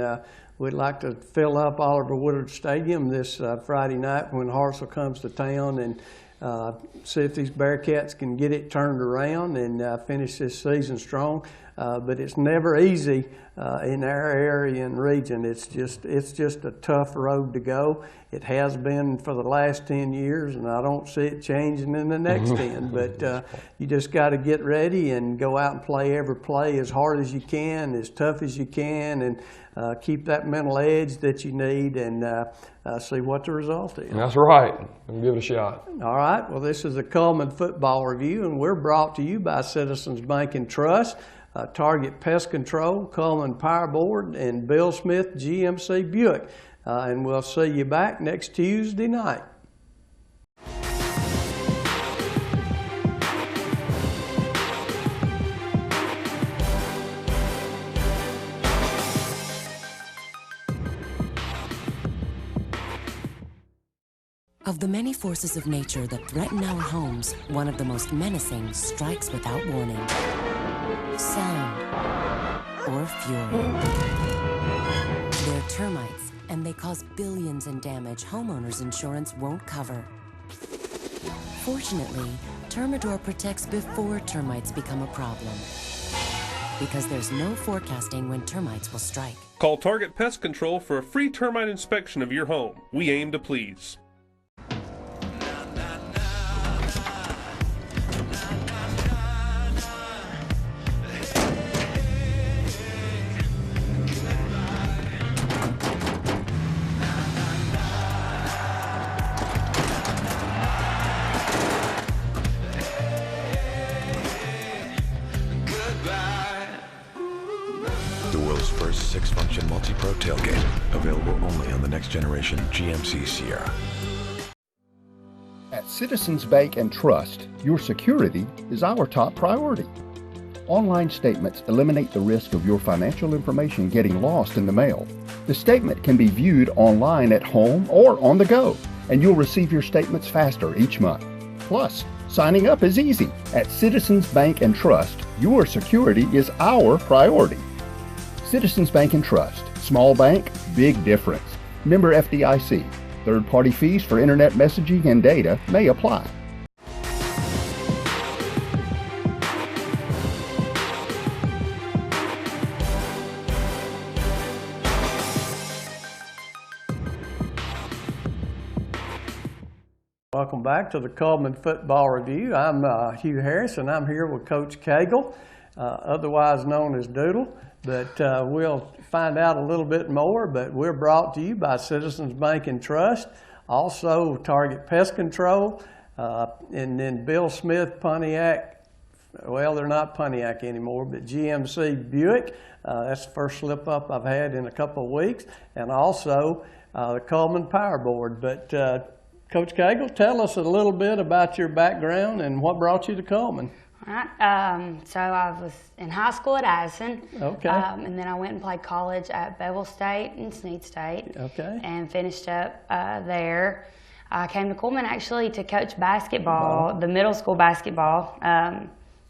we'd like to fill up Oliver Woodard Stadium this Friday night when Hartsville comes to town, and see if these Bearcats can get it turned around and finish this season strong. but it's never easy in our area and region. It's just a tough road to go. It has been for the last 10 years, and I don't see it changing in the next 10. But you just got to get ready and go out and play every play as hard as you can, as tough as you can, and keep that mental edge that you need, and see what the result is. That's right. We'll give it a shot. All right. Well, this is a Cullman Football Review, and we're brought to you by Citizens Bank and Trust, Target Pest Control, Cullman Power Board, and Bill Smith GMC Buick. And we'll see you back next Tuesday night. Of the many forces of nature that threaten our homes, one of the most menacing strikes without warning. Sound or fury. They're termites, and they cause billions in damage homeowners insurance won't cover. Fortunately, Termidor protects before termites become a problem, because there's no forecasting when termites will strike. Call Target Pest Control for a free termite inspection of your home. We aim to please. The world's first 6-function multi-pro tailgate, available only on the next generation GMC Sierra. At Citizens Bank and Trust, your security is our top priority. Online statements eliminate the risk of your financial information getting lost in the mail. The statement can be viewed online at home or on the go, and you'll receive your statements faster each month. Plus, signing up is easy. At Citizens Bank and Trust, your security is our priority. Citizens Bank and Trust. Small bank, big difference. Member FDIC. Third-party fees for internet messaging and data may apply. Welcome back to the Cullman Football Review. I'm Hugh Harris, and I'm here with Coach Cagle, otherwise known as Doodle. But we'll find out a little bit more, but we're brought to you by Citizens Bank and Trust, also Target Pest Control, and then Bill Smith Pontiac. Well, they're not Pontiac anymore, but GMC Buick. That's the first slip up I've had in a couple of weeks, and also the Cullman Power Board. But Coach Cagle, tell us a little bit about your background and what brought you to Cullman. All right. So I was in high school at Addison. Okay. And then I went and played college at Bevel State and Snead State. Okay. And finished up there. I came to Cullman actually to coach basketball, the middle school basketball. I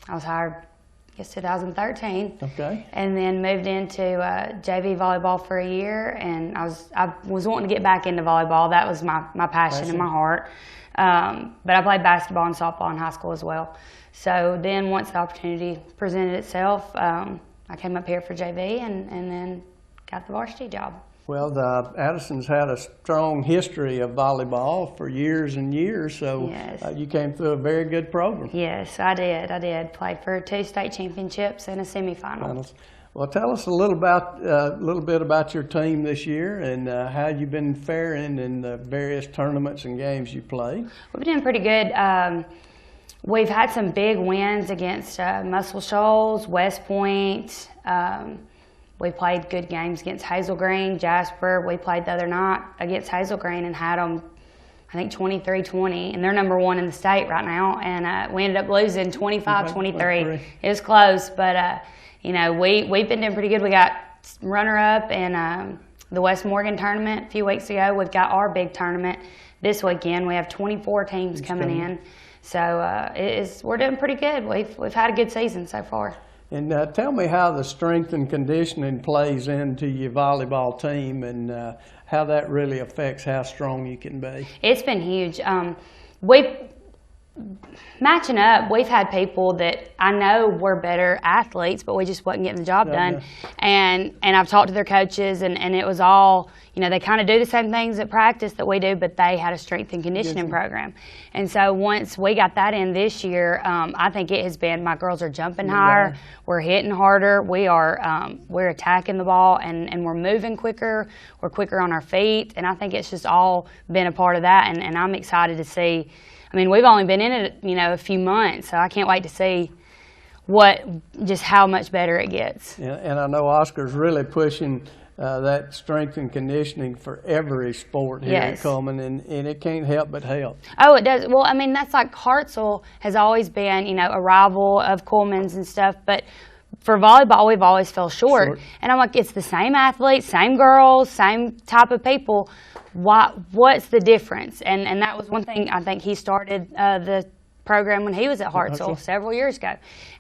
was hired, I guess, 2013. Okay. And then moved into JV volleyball for a year. And I was wanting to get back into volleyball. That was my passion and my heart. But I played basketball and softball in high school as well. So then once the opportunity presented itself, I came up here for JV and then got the varsity job. Well, the Addison's had a strong history of volleyball for years and years, so yes. You came through a very good program. Yes, I did. I did. Played for 2 state championships and a semifinal. Well, tell us a little bit about your team this year and how you've been faring in the various tournaments and games you played. We've been doing pretty good. We've had some big wins against Muscle Shoals, West Point. We played good games against Hazel Green, Jasper. We played the other night against Hazel Green and had them, I think, 23-20, and they're number 1 in the state right now. And we ended up losing 25-23. It was close, but you know, we've been doing pretty good. We got runner-up in the West Morgan tournament a few weeks ago. We've got our big tournament this weekend. We have 24 teams coming in. So we're doing pretty good. We've had a good season so far. And tell me how the strength and conditioning plays into your volleyball team and how that really affects how strong you can be. It's been huge. matching up, we've had people that I know were better athletes, but we just wasn't getting the job done. And I've talked to their coaches, and it was all, you know, they kind of do the same things at practice that we do, but they had a strength and conditioning program. And so once we got that in this year, I think it has been, my girls are jumping higher, we're hitting harder, we're attacking the ball, and we're moving quicker, we're quicker on our feet, and I think it's just all been a part of that, and I'm excited to see. I mean, we've only been in it, you know, a few months, so I can't wait to see just how much better it gets. Yeah, and I know Oscar's really pushing that strength and conditioning for every sport here at Cullman, and it can't help but help. Oh, it does. Well, I mean, that's like Hartselle has always been, you know, a rival of Cullman's and stuff, but for volleyball, we've always fell short. And I'm like, it's the same athletes, same girls, same type of people. What's the difference? And that was one thing. I think he started the program when he was at Hartselle several years ago,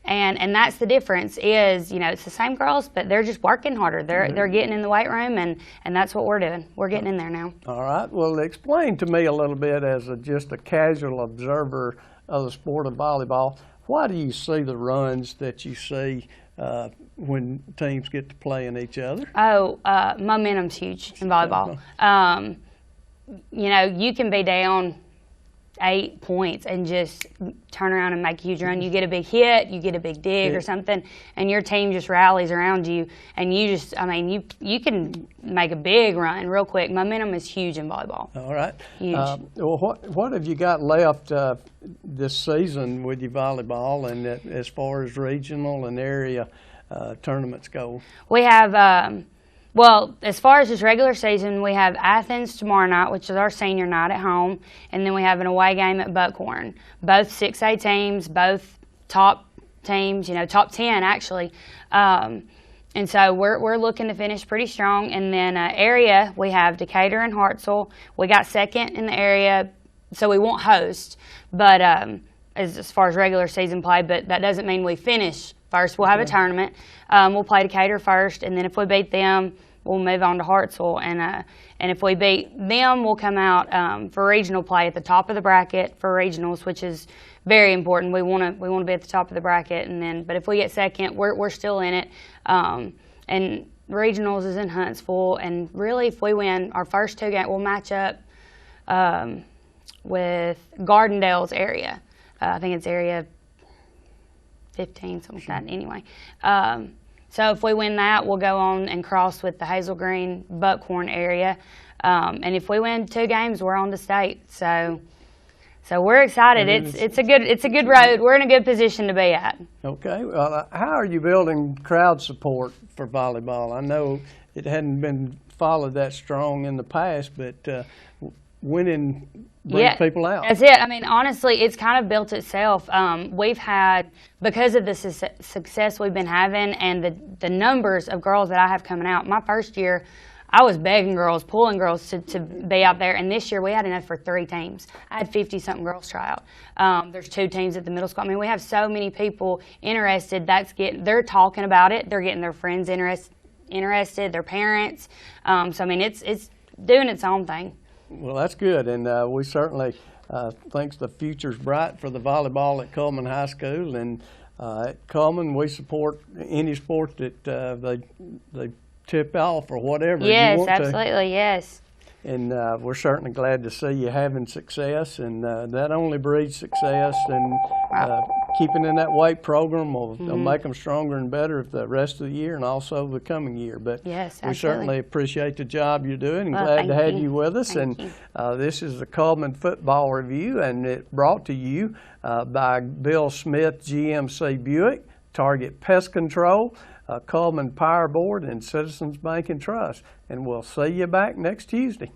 and that's the difference. Is, you know, it's the same girls, but they're just working harder. They're getting in the weight room, and that's what we're doing. We're getting in there now. All right. Well, explain to me a little bit as just a casual observer of the sport of volleyball. Why do you see the runs that you see when teams get to playing each other? Oh, momentum's huge in volleyball. You know, you can be down 8 points and just turn around and make a huge run. You get a big hit, you get a big dig or something, and your team just rallies around you, and you just, I mean, you can make a big run real quick. Momentum is huge in volleyball. All right. Huge. Well, what have you got left this season with your volleyball, and as far as regional and area tournaments go? We have, well, as far as just regular season, we have Athens tomorrow night, which is our senior night at home, and then we have an away game at Buckhorn. Both 6A teams, both top teams, you know, top 10 actually. And so we're looking to finish pretty strong. And then area, we have Decatur and Hartselle. We got second in the area, so we won't host, but as far as regular season play, but that doesn't mean we finish first. We'll have a tournament. We'll play Decatur first, and then if we beat them, we'll move on to Hartselle. And if we beat them, we'll come out for regional play at the top of the bracket for regionals, which is very important. We want to be at the top of the bracket, and then, but if we get second, we're still in it. And regionals is in Huntsville, and really, if we win our first two games, we'll match up with Gardendale's area. I think it's area 15, something like that. Anyway, so if we win that, we'll go on and cross with the Hazel Green Buckhorn area. And if we win 2 games, we're on to state. So we're excited. It's a good road. We're in a good position to be at. Okay. Well, how are you building crowd support for volleyball? I know it hadn't been followed that strong in the past, but winning brings people out. That's it. I mean, honestly, it's kind of built itself. We've had, because of the success we've been having and the numbers of girls that I have coming out. My first year, I was begging girls, pulling girls to be out there, and this year we had enough for 3 teams. I had 50-something girls try out. There's 2 teams at the middle school. I mean, we have so many people interested. They're talking about it. They're getting their friends interested, their parents. So I mean, it's doing its own thing. Well, that's good, and we certainly think the future's bright for the volleyball at Cullman High School. And at Cullman, we support any sport that they tip off or whatever you want to. Yes, absolutely, yes. And we're certainly glad to see you having success, and that only breeds success, and keeping in that weight program will make them stronger and better the rest of the year and also the coming year. But yes, we certainly appreciate the job you're doing, and glad to have you with us. Thank you. This is the Cullman Football Review, and it's brought to you by Bill Smith GMC Buick, Target Pest Control, Cullman Power Board, and Citizens Bank and Trust. And we'll see you back next Tuesday.